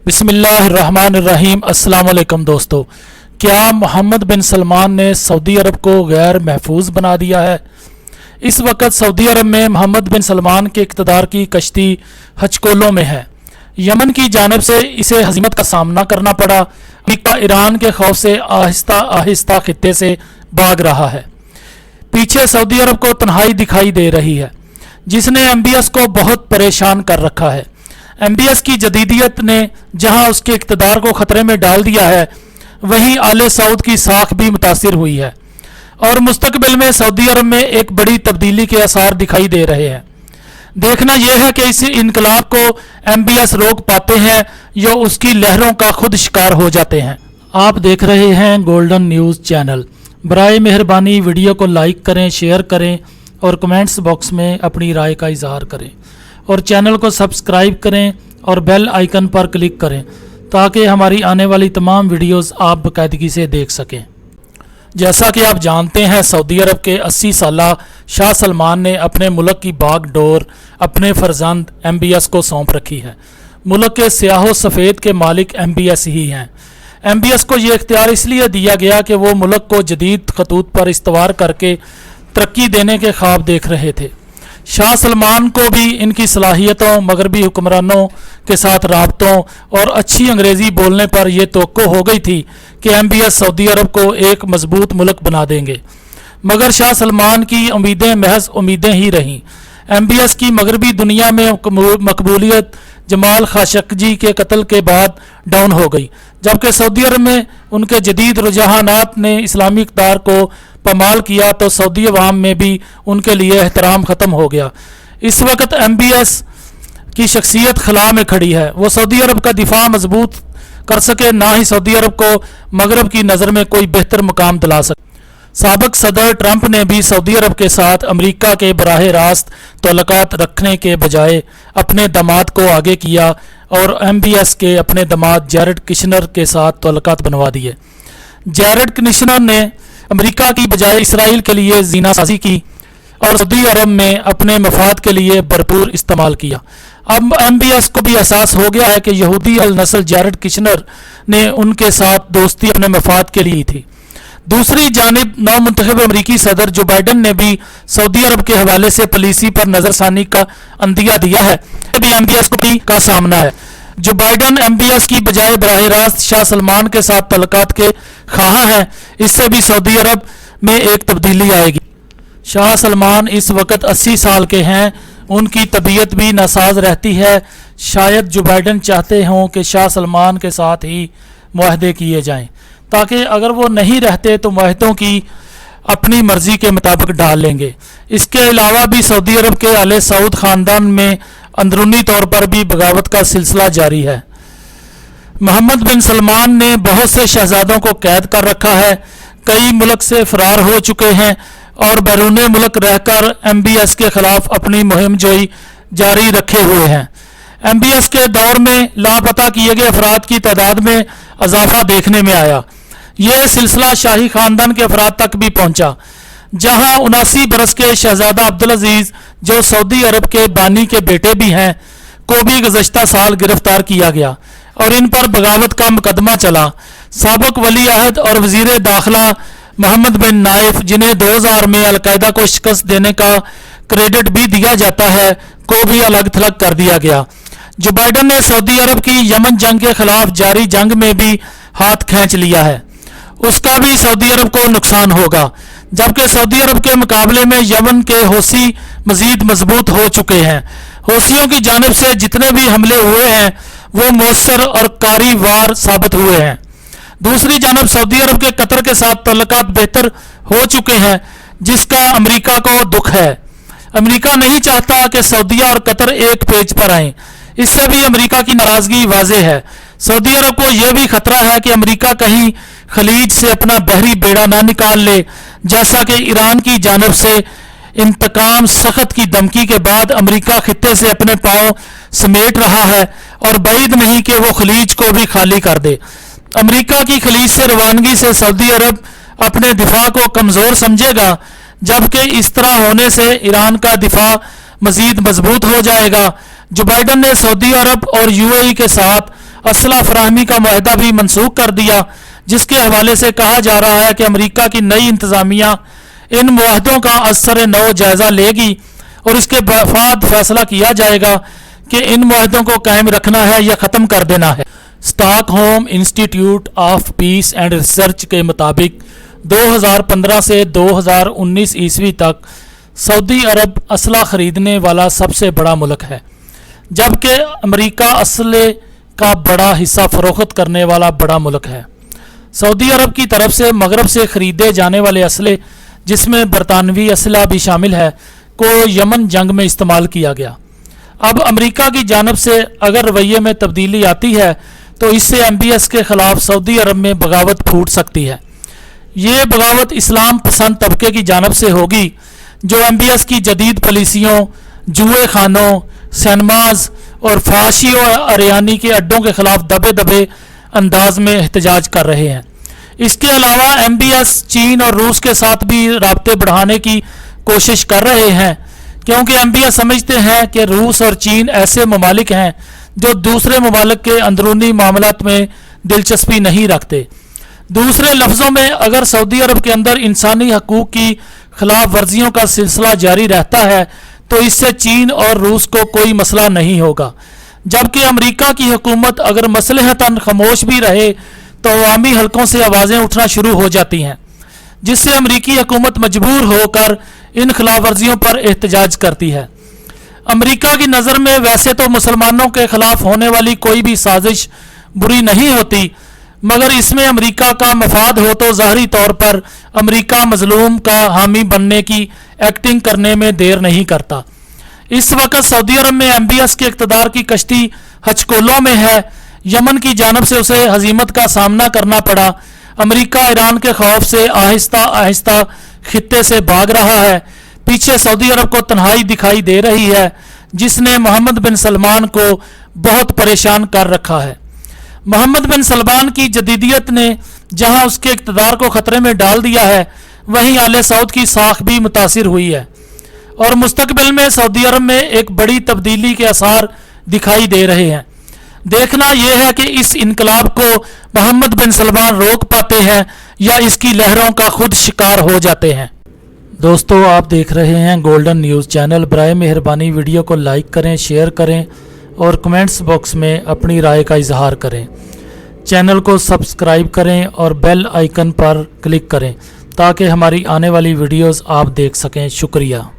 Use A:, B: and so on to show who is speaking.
A: बिस्मिल्लाहिर्रहमानिर्रहीम। अस्सलाम वालेकुम दोस्तों, क्या मोहम्मद बिन सलमान ने सऊदी अरब को गैर महफूज बना दिया है? इस वक्त सऊदी अरब में मोहम्मद बिन सलमान के इक़्तिदार की कश्ती हचकोलों में है। यमन की जानिब से इसे हज़ीमत का सामना करना पड़ा। अमेरिका ईरान के खौफ से आहिस्ता आहिस्ता खित्ते से भाग रहा है। पीछे सऊदी अरब को तन्हाई दिखाई दे रही है, जिसने MBS को बहुत परेशान कर रखा है। MBS की जदीदियत ने जहां उसके इक़्तिदार को ख़तरे में डाल दिया है, वहीं आले सऊद की साख भी मुतासिर हुई है और मुस्तकबिल में सऊदी अरब में एक बड़ी तब्दीली के आसार दिखाई दे रहे हैं। देखना यह है कि इस इनकलाब को MBS रोक पाते हैं या उसकी लहरों का खुद शिकार हो जाते हैं। आप देख रहे हैं गोल्डन न्यूज़ चैनल। बराए मेहरबानी वीडियो को लाइक करें, शेयर करें और कमेंट्स बॉक्स में अपनी राय का इजहार करें और चैनल को सब्सक्राइब करें और बेल आइकन पर क्लिक करें ताकि हमारी आने वाली तमाम वीडियोस आप बाकायदगी से देख सकें। जैसा कि आप जानते हैं, सऊदी अरब के 80 साला शाह सलमान ने अपने मुल्क की बागडोर अपने फर्जंद MBS को सौंप रखी है। मुल्क के स्याह सफ़ेद के मालिक MBS ही हैं। MBS को ये इख्तियार इसलिए दिया गया कि वो मुल्क को जदीद खतूत पर इस्तवार करके तरक्की देने के ख्वाब देख रहे थे। शाह सलमान को भी इनकी सलाहियतों, मगरबी हुक्मरानों के साथ राबतों और अच्छी अंग्रेज़ी बोलने पर यह तवक्को हो गई थी कि MBS सऊदी अरब को एक मजबूत मुल्क बना देंगे, मगर शाह सलमान की उम्मीदें महज उम्मीदें ही रहीं। MBS की मगरबी दुनिया में मकबूलियत जमाल खाशकजी के कत्ल के बाद डाउन हो गई, जबकि सऊदी अरब में उनके जदीद रुझानात ने इस्लामी इक़्तिदार को पमाल किया तो सऊदी अवाम में भी उनके लिए एहतराम ख़त्म हो गया। इस वक्त MBS की शख्सियत खला में खड़ी है। वो सऊदी अरब का दिफा मजबूत कर सके, ना ही सऊदी अरब को मगरब की नज़र में कोई बेहतर मुकाम दिला सके। साबिक सदर ट्रंप ने भी सऊदी अरब के साथ अमेरिका के बराह रास्त तल्लुकात रखने के बजाय अपने दामाद को आगे किया और MBS के अपने दामाद जैरेड कुशनर के साथ तल्लुकात बनवा दिए। जैरेड कुशनर ने अमेरिका की बजाय इसराइल के लिए जीना साजी की और सऊदी अरब में अपने मफाद के लिए भरपूर इस्तेमाल किया। अब MBS को भी एहसास हो गया है कि यहूदी अल नस्ल जैरेड कुशनर ने उनके साथ दोस्ती अपने मफाद के लिए थी। दूसरी जानिब नौमुंतखब अमरीकी सदर जो बाइडन ने भी सऊदी अरब के हवाले से पॉलिसी पर नज़रसानी का अंदिया दिया है। भी MBS को भी का सामना है। जो बाइडन MBS की बजाय बराह रास्त शाह सलमान के साथ तल्लुकात के ख्वाह हैं, इससे भी सऊदी अरब में एक तब्दीली आएगी। शाह सलमान इस वक्त 80 साल के हैं, उनकी तबीयत भी नासाज रहती है। शायद जो बाइडन चाहते हों कि शाह सलमान के साथ ही मुआहदे किए जाएं, ताकि अगर वो नहीं रहते तो मुआहदों की अपनी मर्जी के मुताबिक डाल लेंगे। इसके अलावा भी सऊदी अरब के आले सऊद ख़ानदान में अंदरूनी तौर पर भी बगावत का सिलसिला जारी है। मोहम्मद बिन सलमान ने बहुत से शहजादों को कैद कर रखा है, कई मुल्क से फरार हो चुके हैं और बैरून मुल्क रहकर MBS के खिलाफ अपनी मुहिम जोई जारी रखे हुए हैं। MBS के दौर में लापता किए गए अफराद की तादाद में इजाफा देखने में आया। यह सिलसिला शाही ख़ानदान के अफराद तक भी पहुंचा, जहां 79 बरस के शहजादा अब्दुल अजीज, जो सऊदी अरब के बानी के बेटे भी हैं, को भी गुज़श्ता साल गिरफ्तार किया गया और इन पर बगावत का मुकदमा चला। साबिक वली अहद और वज़ीर दाखिला मोहम्मद बिन नाइफ, जिन्हें 2000 में अलकायदा को शिकस्त देने का क्रेडिट भी दिया जाता है, को भी अलग थलग कर दिया गया। जो बाइडन ने सऊदी अरब की यमन जंग के खिलाफ जारी जंग में भी हाथ खींच लिया है, उसका भी सऊदी अरब को नुकसान होगा, जबकि सऊदी अरब के मुकाबले में यमन के हौसी मजीद मजबूत हो चुके हैं। हौसियों की जानिब से जितने भी हमले हुए हैं वो मौसर और कारी वार साबित हुए हैं। दूसरी जानब सऊदी अरब के कतर के साथ तल्लुकात बेहतर हो चुके हैं, जिसका अमेरिका को दुख है। अमेरिका नहीं चाहता कि सऊदीया और कतर एक पेज पर आएं, इससे भी अमेरिका की नाराजगी वाज़ेह है। सऊदी अरब को यह भी खतरा है कि अमेरिका कहीं खलीज से अपना बहरी बेड़ा ना निकाल ले, जैसा कि ईरान की जानिब से इंतकाम सख्त की धमकी के बाद अमेरिका खित्ते से अपने पांव समेट रहा है और बाइद नहीं कि वो खलीज को भी खाली कर दे। अमेरिका की खलीज से रवानगी से सऊदी अरब अपने दिफा को कमज़ोर समझेगा, जबकि इस तरह होने से ईरान का दिफा मजीद मजबूत हो जाएगा। जो बाइडन ने सऊदी अरब और UAE के साथ असला फराहमी का मुआहदा भी मनसूख कर दिया, जिसके हवाले से कहा जा रहा है कि अमेरिका की नई इंतज़ामिया इन मुआहदों का असर नौ जायज़ा लेगी और इसके बाद फैसला किया जाएगा कि इन मुआहदों को कायम रखना है या ख़त्म कर देना है। Stockholm institute of peace and research के मुताबिक 2015 से 2019 ईस्वी तक सऊदी अरब असला ख़रीदने वाला सबसे बड़ा मुल्क है, जबकि अमेरिका असले का बड़ा हिस्सा फ़रोख्त करने वाला बड़ा मुल्क है। सऊदी अरब की तरफ से मगरब से ख़रीदे जाने वाले असले, जिसमें बरतानवी असला भी शामिल है, को यमन जंग में इस्तेमाल किया गया। अब अमेरिका की जानब से अगर रवैये में तब्दीली आती है तो इससे MBS के ख़िलाफ़ सऊदी अरब में बगावत फूट सकती है। ये बगावत इस्लाम पसंद तबके की जानब से होगी जो MBS की जदीद पॉलिसियों, जुए खानों, सिनेमाज और फाशी और अरियानी के अड्डों के ख़िलाफ़ दबे दबे अंदाज में एहतजाज कर रहे हैं। इसके अलावा MBS चीन और रूस के साथ भी राब्ते बढ़ाने की कोशिश कर रहे हैं, क्योंकि MBS समझते हैं कि रूस और चीन ऐसे ममालिक हैं जो दूसरे ममालिक के अंदरूनी मामलात में दिलचस्पी नहीं रखते। दूसरे लफ्ज़ों में, अगर सऊदी अरब के अंदर इंसानी हकूक़ की खिलाफ वर्जियों का सिलसिला जारी रहता है तो इससे चीन और रूस को कोई मसला नहीं होगा, जबकि अमेरिका की हुकूमत अगर मसलहतन खामोश भी रहे तो अवामी हलकों से आवाज़ें उठना शुरू हो जाती हैं, जिससे अमेरिकी हुकूमत मजबूर होकर इन खिलाफ वर्जियों पर एहतजाज करती है। अमेरिका की नज़र में वैसे तो मुसलमानों के ख़िलाफ़ होने वाली कोई भी साजिश बुरी नहीं होती, मगर इसमें अमेरिका का मफाद हो तो ज़ाहरी तौर पर अमेरिका मजलूम का हामी बनने की एक्टिंग करने में देर नहीं करता। इस वक्त सऊदी अरब में MBS के इक़्तिदार की कश्ती हचकोलों में है। यमन की जानब से उसे हजीमत का सामना करना पड़ा। अमेरिका ईरान के खौफ से आहिस्ता आहिस्ता खित्ते से भाग रहा है। पीछे सऊदी अरब को तन्हाई दिखाई दे रही है, जिसने मोहम्मद बिन सलमान को बहुत परेशान कर रखा है। मोहम्मद बिन सलमान की जदीदियत ने जहां उसके इक़्तिदार को ख़तरे में डाल दिया है, वहीं आले सऊद की साख भी मुतासिर हुई है और मुस्तकबिल में सऊदी अरब में एक बड़ी तब्दीली के आसार दिखाई दे रहे हैं। देखना यह है कि इस इनकलाब को मोहम्मद बिन सलमान रोक पाते हैं या इसकी लहरों का खुद शिकार हो जाते हैं। दोस्तों, आप देख रहे हैं गोल्डन न्यूज़ चैनल। बराए मेहरबानी वीडियो को लाइक करें, शेयर करें और कमेंट्स बॉक्स में अपनी राय का इजहार करें। चैनल को सब्सक्राइब करें और बेल आइकन पर क्लिक करें ताकि हमारी आने वाली वीडियोस आप देख सकें। शुक्रिया।